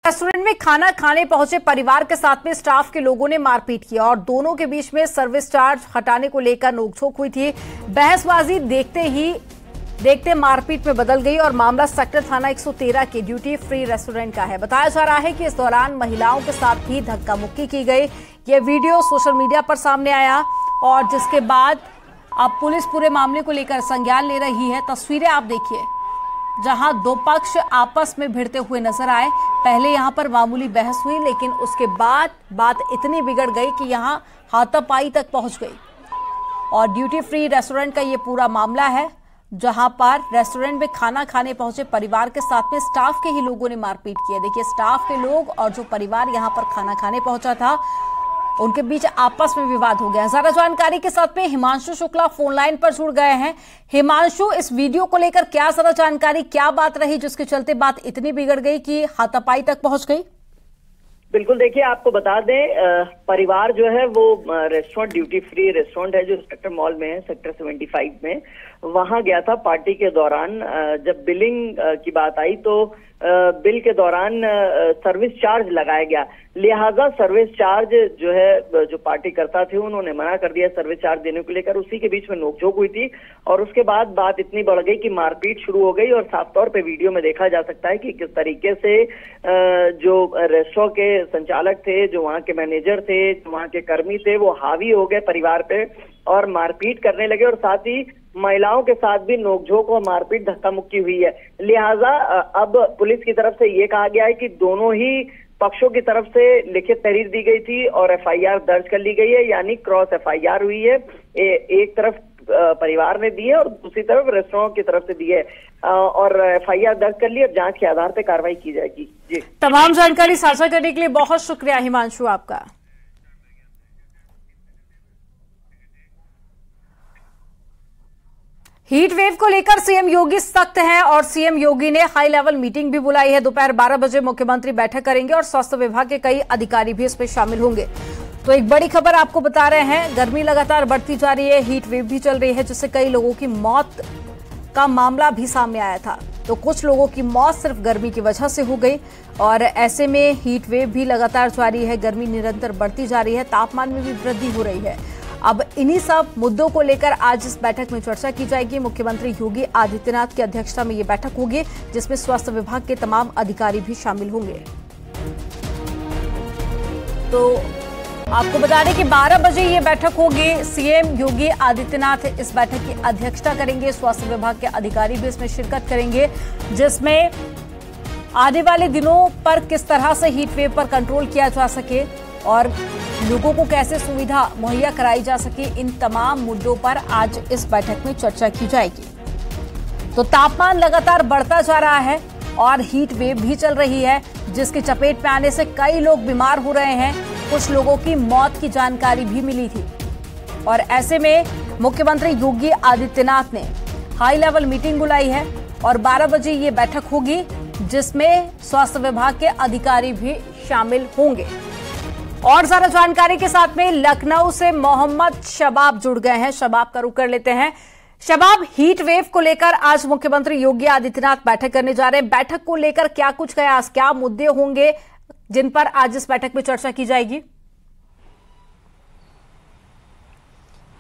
Restaurant में खाना खाने पहुंचे परिवार के साथ में स्टाफ के लोगों ने मारपीट किया और दोनों के बीच में सर्विस चार्ज हटाने को लेकर नोकझोंक हुई थी। बहसबाजी देखते मारपीट में बदल गई और मामला सेक्टर थाना 113 के ड्यूटी फ्री रेस्टोरेंट का है। बताया जा रहा है कि इस दौरान महिलाओं के साथ भी धक्का मुक्की की गई। ये वीडियो सोशल मीडिया पर सामने आया और जिसके बाद अब पुलिस पूरे मामले को लेकर संज्ञान ले रही है। तस्वीरें आप देखिए जहां दो पक्ष आपस में भिड़ते हुए नजर आए। पहले यहां पर मामूली बहस हुई, लेकिन उसके बाद बात इतनी बिगड़ गई कि यहां हाथापाई तक पहुंच गई। और ड्यूटी फ्री रेस्टोरेंट का ये पूरा मामला है, जहां पर रेस्टोरेंट में खाना खाने पहुंचे परिवार के साथ में स्टाफ के ही लोगों ने मारपीट की है। देखिए, स्टाफ के लोग और जो परिवार यहां पर खाना खाने पहुंचा था, उनके बीच आपस में विवाद हो गया। ज्यादा जानकारी के साथ में हिमांशु शुक्ला फोन लाइन पर जुड़ गए हैं। हिमांशु, इस वीडियो को लेकर क्या ज्यादा जानकारी, क्या बात रही जिसके चलते बात इतनी बिगड़ गई कि हाथापाई तक पहुंच गई? बिल्कुल, देखिए आपको बता दें, परिवार जो है वो रेस्टोरेंट ड्यूटी फ्री रेस्टोरेंट है जो सेक्टर मॉल में है, सेक्टर 75 में, वहां गया था पार्टी के दौरान। जब बिलिंग की बात आई तो बिल के दौरान सर्विस चार्ज लगाया गया, लिहाजा सर्विस चार्ज जो है जो पार्टी करता थे उन्होंने मना कर दिया सर्विस चार्ज देने को लेकर। उसी के बीच में नोकझोंक हुई थी और उसके बाद बात इतनी बढ़ गई कि मारपीट शुरू हो गई। और साफ तौर पे वीडियो में देखा जा सकता है कि किस तरीके से जो रेस्टोरेंट के संचालक थे, जो वहाँ के मैनेजर थे, जो वहाँ के कर्मी थे, वो हावी हो गए परिवार पे और मारपीट करने लगे। और साथ ही महिलाओं के साथ भी नोकझोंक और मारपीट धक्का मुक्की हुई है। लिहाजा अब पुलिस की तरफ से ये कहा गया है कि दोनों ही पक्षों की तरफ से लिखित तहरीर दी गई थी और एफआईआर दर्ज कर ली गई है, यानी क्रॉस एफआईआर हुई है। एक तरफ परिवार ने दी है और दूसरी तरफ रेस्टोरेंट की तरफ से दी है और एफआईआर दर्ज कर ली। अब जांच के आधार पर कार्रवाई की जाएगी। जी, तमाम जानकारी साझा करने के लिए बहुत शुक्रिया हिमांशु आपका। हीट वेव को लेकर सीएम योगी सख्त हैं और सीएम योगी ने हाई लेवल मीटिंग भी बुलाई है। दोपहर 12 बजे मुख्यमंत्री बैठक करेंगे और स्वास्थ्य विभाग के कई अधिकारी भी इसमें शामिल होंगे। तो एक बड़ी खबर आपको बता रहे हैं, गर्मी लगातार बढ़ती जा रही है, हीट वेव भी चल रही है, जिससे कई लोगों की मौत का मामला भी सामने आया था। तो कुछ लोगों की मौत सिर्फ गर्मी की वजह से हो गई और ऐसे में हीट वेव भी लगातार जारी है, गर्मी निरंतर बढ़ती जा रही है, तापमान में भी वृद्धि हो रही है। अब इन्हीं सब मुद्दों को लेकर आज इस बैठक में चर्चा की जाएगी। मुख्यमंत्री योगी आदित्यनाथ की अध्यक्षता में ये बैठक होगी, जिसमें स्वास्थ्य विभाग के तमाम अधिकारी भी शामिल होंगे। तो आपको बता दें कि 12 बजे ये बैठक होगी। सीएम योगी आदित्यनाथ इस बैठक की अध्यक्षता करेंगे, स्वास्थ्य विभाग के अधिकारी भी इसमें शिरकत करेंगे, जिसमें आने वाले दिनों पर किस तरह से हीट वेव पर कंट्रोल किया जा सके और लोगों को कैसे सुविधा मुहैया कराई जा सके, इन तमाम मुद्दों पर आज इस बैठक में चर्चा की जाएगी। तो तापमान लगातार बढ़ता जा रहा है और हीट वेव भी चल रही है, जिसकी चपेट में आने से कई लोग बीमार हो रहे हैं। कुछ लोगों की मौत की जानकारी भी मिली थी और ऐसे में मुख्यमंत्री योगी आदित्यनाथ ने हाई लेवल मीटिंग बुलाई है और 12 बजे ये बैठक होगी, जिसमें स्वास्थ्य विभाग के अधिकारी भी शामिल होंगे। और ज्यादा जानकारी के साथ में लखनऊ से मोहम्मद शबाब जुड़ गए हैं। शबाब का रुख कर लेते हैं। शबाब, हीट वेव को लेकर आज मुख्यमंत्री योगी आदित्यनाथ बैठक करने जा रहे हैं। बैठक को लेकर क्या कुछ कयास, क्या मुद्दे होंगे जिन पर आज इस बैठक में चर्चा की जाएगी?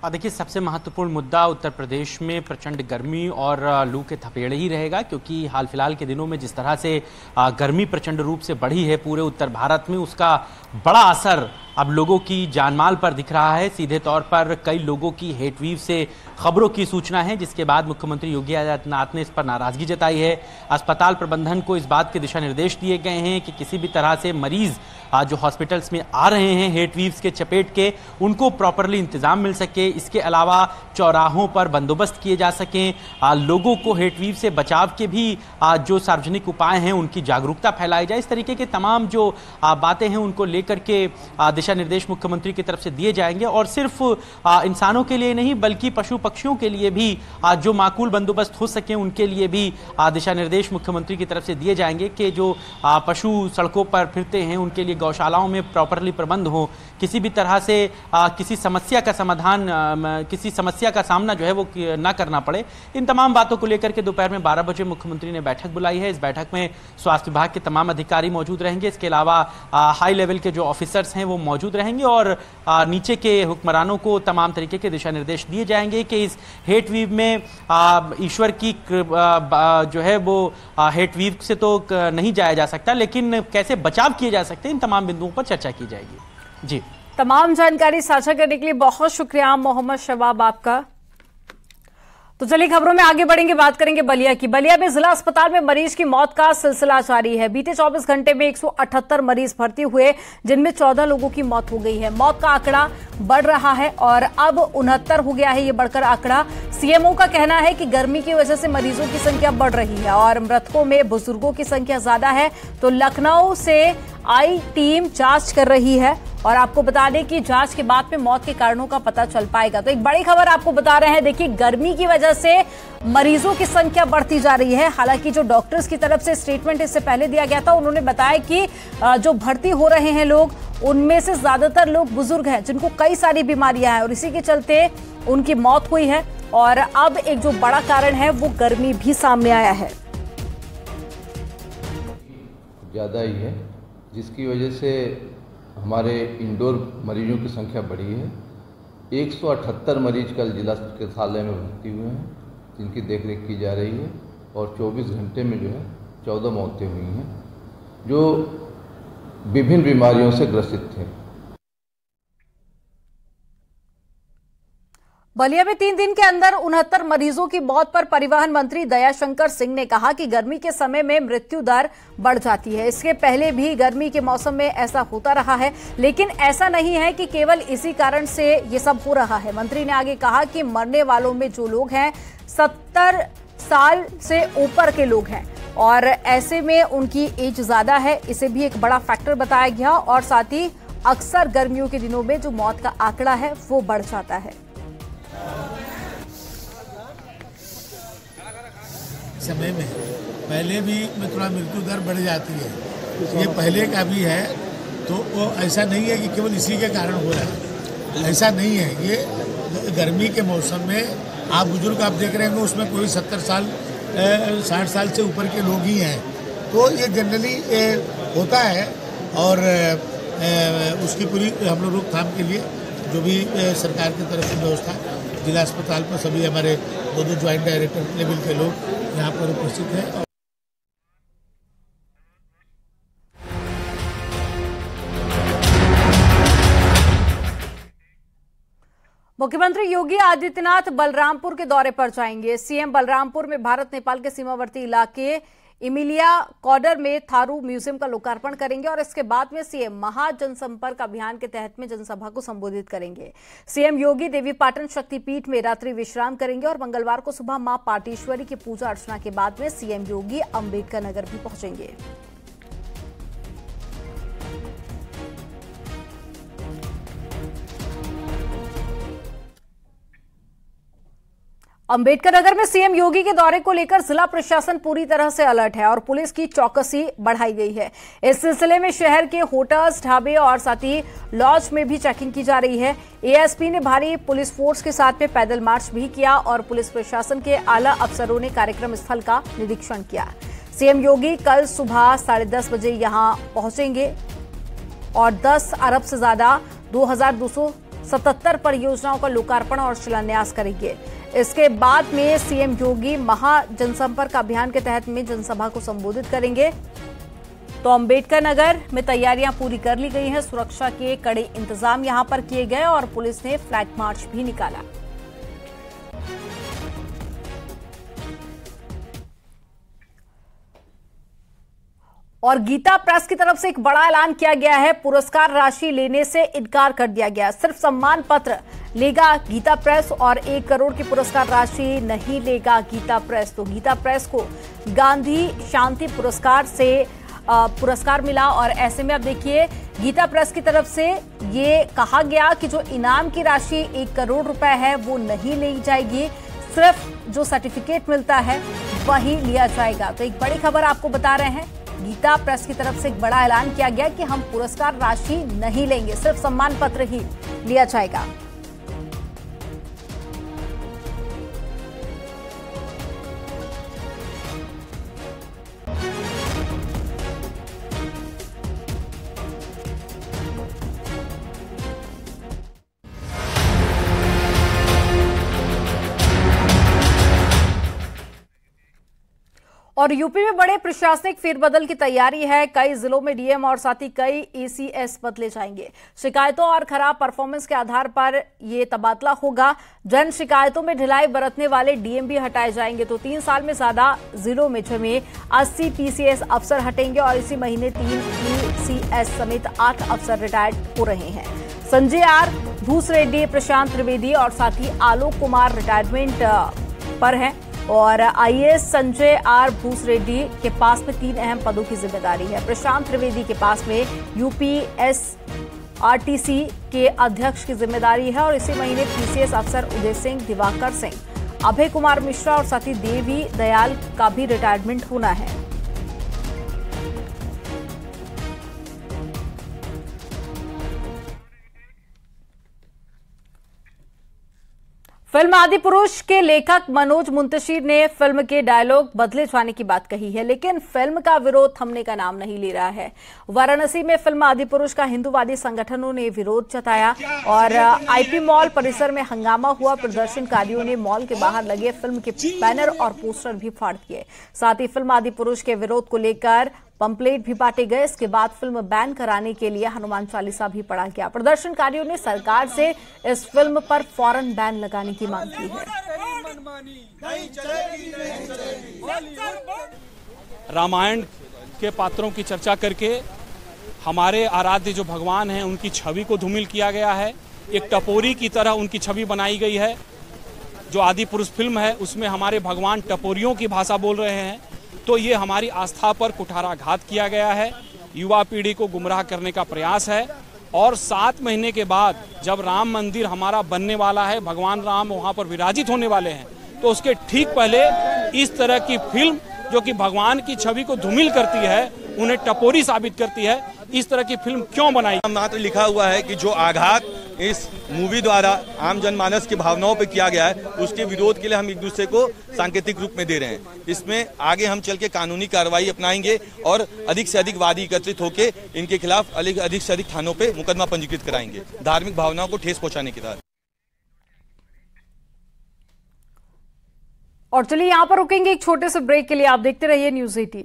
देखिए, सबसे महत्वपूर्ण मुद्दा उत्तर प्रदेश में प्रचंड गर्मी और लू के थपेड़े ही रहेगा, क्योंकि हाल फिलहाल के दिनों में जिस तरह से गर्मी प्रचंड रूप से बढ़ी है पूरे उत्तर भारत में, उसका बड़ा असर अब लोगों की जानमाल पर दिख रहा है। सीधे तौर पर कई लोगों की हीट वेव से खबरों की सूचना है, जिसके बाद मुख्यमंत्री योगी आदित्यनाथ ने इस पर नाराजगी जताई है। अस्पताल प्रबंधन को इस बात के दिशा निर्देश दिए गए हैं कि किसी भी तरह से मरीज जो हॉस्पिटल्स में आ रहे हैं हीट वेव्स के चपेट के, उनको प्रॉपरली इंतजाम मिल सके। इसके अलावा चौराहों पर बंदोबस्त किए जा सकें, लोगों को हीट वेव से बचाव के भी जो सार्वजनिक उपाय हैं उनकी जागरूकता फैलाई जाए। इस तरीके के तमाम जो बातें हैं उनको लेकर के दिशा निर्देश मुख्यमंत्री की तरफ से दिए जाएंगे और सिर्फ इंसानों के लिए नहीं बल्कि पशु पक्षियों के लिए भी जो माकूल बंदोबस्त हो सके उनके लिए भी दिशा निर्देश मुख्यमंत्री की तरफ से दिए जाएंगे कि जो पशु सड़कों पर फिरते हैं उनके लिए गौशालाओं में प्रॉपरली प्रबंध हो, किसी भी तरह से किसी समस्या का समाधान, किसी समस्या का सामना जो है वो ना करना पड़े। इन तमाम बातों को लेकर के दोपहर में 12 बजे मुख्यमंत्री ने बैठक बुलाई है। इस बैठक में स्वास्थ्य विभाग के तमाम अधिकारी मौजूद रहेंगे। इसके अलावा हाई लेवल के जो ऑफिसर्स हैं वो मौजूद रहेंगे और नीचे के हुक्मरानों को तमाम तरीके के दिशा निर्देश दिए जाएंगे कि इस हेट वीव में ईश्वर की जो है वो हेट वीव से तो नहीं जाया जा सकता, लेकिन कैसे बचाव किए जा सकते हैं, इन तमाम बिंदुओं पर चर्चा की जाएगी। जी, तमाम जानकारी साझा करने के लिए बहुत शुक्रिया मोहम्मद शबाब आपका। तो चलिए खबरों में आगे बढ़ेंगे, बात करेंगे बलिया की। बलिया में जिला अस्पताल में मरीज की मौत का सिलसिला जारी है। बीते 24 घंटे में 178 मरीज भर्ती हुए, जिनमें 14 लोगों की मौत हो गई है। मौत का आंकड़ा बढ़ रहा है और अब 69 हो गया है ये बढ़कर आंकड़ा। सीएमओ का कहना है कि गर्मी की वजह से मरीजों की संख्या बढ़ रही है और मृतकों में बुजुर्गों की संख्या ज्यादा है। तो लखनऊ से आई टीम जांच कर रही है और आपको बता दें कि जांच के बाद में मौत के कारणों का पता चल पाएगा। तो एक बड़ी खबर आपको बता रहे हैं, देखिए गर्मी की वजह से मरीजों की संख्या बढ़ती जा रही है। हालांकि जो डॉक्टर्स की तरफ से स्टेटमेंट इससे पहले दिया गया था, उन्होंने बताया कि जो भर्ती हो रहे हैं लोग, उनमें से ज्यादातर लोग बुजुर्ग हैं जिनको कई सारी बीमारियां हैं और इसी के चलते उनकी मौत हुई है। और अब एक जो बड़ा कारण है वो गर्मी भी सामने आया है। ज़्यादा ही है, जिसकी वजह से हमारे इंडोर मरीजों की संख्या बढ़ी है। 178 मरीज कल जिला चिकित्सालय में भर्ती हुए हैं, जिनकी देखरेख की जा रही है और 24 घंटे में जो है 14 मौतें हुई हैं, जो विभिन्न बीमारियों से ग्रसित थे। बलिया में 3 दिन के अंदर 69 मरीजों की मौत पर परिवहन मंत्री दयाशंकर सिंह ने कहा कि गर्मी के समय में मृत्यु दर बढ़ जाती है। इसके पहले भी गर्मी के मौसम में ऐसा होता रहा है, लेकिन ऐसा नहीं है कि केवल इसी कारण से ये सब हो रहा है। मंत्री ने आगे कहा कि मरने वालों में जो लोग हैं 70 साल से ऊपर के लोग हैं और ऐसे में उनकी एज ज्यादा है, इसे भी एक बड़ा फैक्टर बताया गया। और साथ ही अक्सर गर्मियों के दिनों में जो मौत का आंकड़ा है वो बढ़ जाता है। समय में पहले भी में थोड़ा मृत्यु दर बढ़ जाती है, ये पहले का भी है। तो वो ऐसा नहीं है कि केवल इसी के कारण हो रहा है, ऐसा नहीं है। ये गर्मी के मौसम में आप बुजुर्ग आप देख रहे होंगे, उसमें कोई 70 साल 60 साल से ऊपर के लोग ही हैं। तो ये जनरली होता है और उसकी पूरी हम लोग रोकथाम के लिए जो भी सरकार की तरफ से व्यवस्था, जिला अस्पताल पर सभी हमारे 2 ज्वाइंट डायरेक्टर लेवल के लोग यहाँ पर उपस्थित हैं। मुख्यमंत्री योगी आदित्यनाथ बलरामपुर के दौरे पर जाएंगे। सीएम बलरामपुर में भारत नेपाल के सीमावर्ती इलाके इमिलिया कॉर्डर में थारू म्यूजियम का लोकार्पण करेंगे और इसके बाद में सीएम महा जनसंपर्क अभियान के तहत में जनसभा को संबोधित करेंगे। सीएम योगी देवीपाटन शक्तिपीठ में रात्रि विश्राम करेंगे और मंगलवार को सुबह मां पाटेश्वरी की पूजा अर्चना के बाद में सीएम योगी अंबेडकर नगर भी पहुंचेंगे। अंबेडकर नगर में सीएम योगी के दौरे को लेकर जिला प्रशासन पूरी तरह से अलर्ट है और पुलिस की चौकसी बढ़ाई गई है। इस सिलसिले में शहर के होटल्स, ढाबे और साथ ही लॉज में भी चेकिंग की जा रही है। एएसपी ने भारी पुलिस फोर्स के साथ में पैदल मार्च भी किया और पुलिस प्रशासन के आला अफसरों ने कार्यक्रम स्थल का निरीक्षण किया। सीएम योगी कल सुबह 10:30 बजे यहां पहुंचेंगे और 10 अरब से ज्यादा 2277 परियोजनाओं का लोकार्पण और शिलान्यास करेंगे। इसके बाद में सीएम योगी महा जनसंपर्क अभियान के तहत में जनसभा को संबोधित करेंगे। तो अंबेडकर नगर में तैयारियां पूरी कर ली गई हैं, सुरक्षा के कड़े इंतजाम यहां पर किए गए और पुलिस ने फ्लैग मार्च भी निकाला। और गीता प्रेस की तरफ से एक बड़ा ऐलान किया गया है। पुरस्कार राशि लेने से इनकार कर दिया गया। सिर्फ सम्मान पत्र लेगा गीता प्रेस और 1 करोड़ की पुरस्कार राशि नहीं लेगा गीता प्रेस। तो गीता प्रेस को गांधी शांति पुरस्कार से पुरस्कार मिला और ऐसे में अब देखिए गीता प्रेस की तरफ से ये कहा गया कि जो इनाम की राशि 1 करोड़ रुपए है वो नहीं ली जाएगी, सिर्फ जो सर्टिफिकेट मिलता है वही लिया जाएगा। तो एक बड़ी खबर आपको बता रहे हैं गीता प्रेस की तरफ से एक बड़ा ऐलान किया गया कि हम पुरस्कार राशि नहीं लेंगे, सिर्फ सम्मान पत्र ही लिया जाएगा। और यूपी में बड़े प्रशासनिक फेरबदल की तैयारी है। कई जिलों में डीएम और साथ ही कई एसीएस बदले जाएंगे। शिकायतों और खराब परफॉर्मेंस के आधार पर ये तबादला होगा। जन शिकायतों में ढिलाई बरतने वाले डीएम भी हटाए जाएंगे। तो 3 साल में ज्यादा जिलों में जमे 80 पीसीएस अफसर हटेंगे और इसी महीने 3 ईसीएस समेत 8 अफसर रिटायर्ड हो रहे हैं। संजय आर भूसरेड्डी, प्रशांत त्रिवेदी और साथ ही आलोक कुमार रिटायरमेंट पर हैं। और आईएएस संजय आर भूसरेड्डी के पास में 3 अहम पदों की जिम्मेदारी है। प्रशांत त्रिवेदी के पास में यूपीएसआरटीसी के अध्यक्ष की जिम्मेदारी है और इसी महीने पीसीएस अफसर उदय सिंह, दिवाकर सिंह, अभय कुमार मिश्रा और साथ ही देवी दयाल का भी रिटायरमेंट होना है। फिल्म आदिपुरुष के लेखक मनोज मुंतशिर ने फिल्म के डायलॉग बदले जाने की बात कही है, लेकिन फिल्म का विरोध थमने का नाम नहीं ले रहा है। वाराणसी में फिल्म आदिपुरुष का हिंदूवादी संगठनों ने विरोध जताया और आईपी मॉल परिसर में हंगामा हुआ। प्रदर्शनकारियों ने मॉल के बाहर लगे फिल्म के बैनर और पोस्टर भी फाड़ दिए। साथ ही फिल्म आदिपुरुष के विरोध को लेकर पंपलेट भी बांटे गए। इसके बाद फिल्म बैन कराने के लिए हनुमान चालीसा भी पढ़ा गया। प्रदर्शनकारियों ने सरकार से इस फिल्म पर फौरन बैन लगाने की मांग की है। रामायण के पात्रों की चर्चा करके हमारे आराध्य जो भगवान हैं उनकी छवि को धूमिल किया गया है। एक टपोरी की तरह उनकी छवि बनाई गई है। जो आदिपुरुष फिल्म है उसमें हमारे भगवान टपोरियों की भाषा बोल रहे हैं। तो ये हमारी आस्था पर कुठाराघात किया गया है। युवा पीढ़ी को गुमराह करने का प्रयास है। और 7 महीने के बाद जब राम मंदिर हमारा बनने वाला है, भगवान राम वहाँ पर विराजित होने वाले हैं, तो उसके ठीक पहले इस तरह की फिल्म जो कि भगवान की छवि को धूमिल करती है, उन्हें टपोरी साबित करती है, इस तरह की फिल्म क्यों बनाई? मात्र लिखा हुआ है कि जो आघात इस मूवी द्वारा आम जनमानस की भावनाओं पे किया गया है, उसके विरोध के लिए हम एक दूसरे को सांकेतिक रूप में दे रहे हैं। इसमें आगे हम चल के कानूनी कार्रवाई अपनाएंगे और अधिक से अधिक वादी एकत्रित होकर इनके खिलाफ अधिक से अधिक थानों पे मुकदमा पंजीकृत कराएंगे, धार्मिक भावनाओं को ठेस पहुंचाने के तहत। और चलिए यहाँ पर रुकेंगे एक छोटे से ब्रेक के लिए। आप देखते रहिए न्यूज़ 18।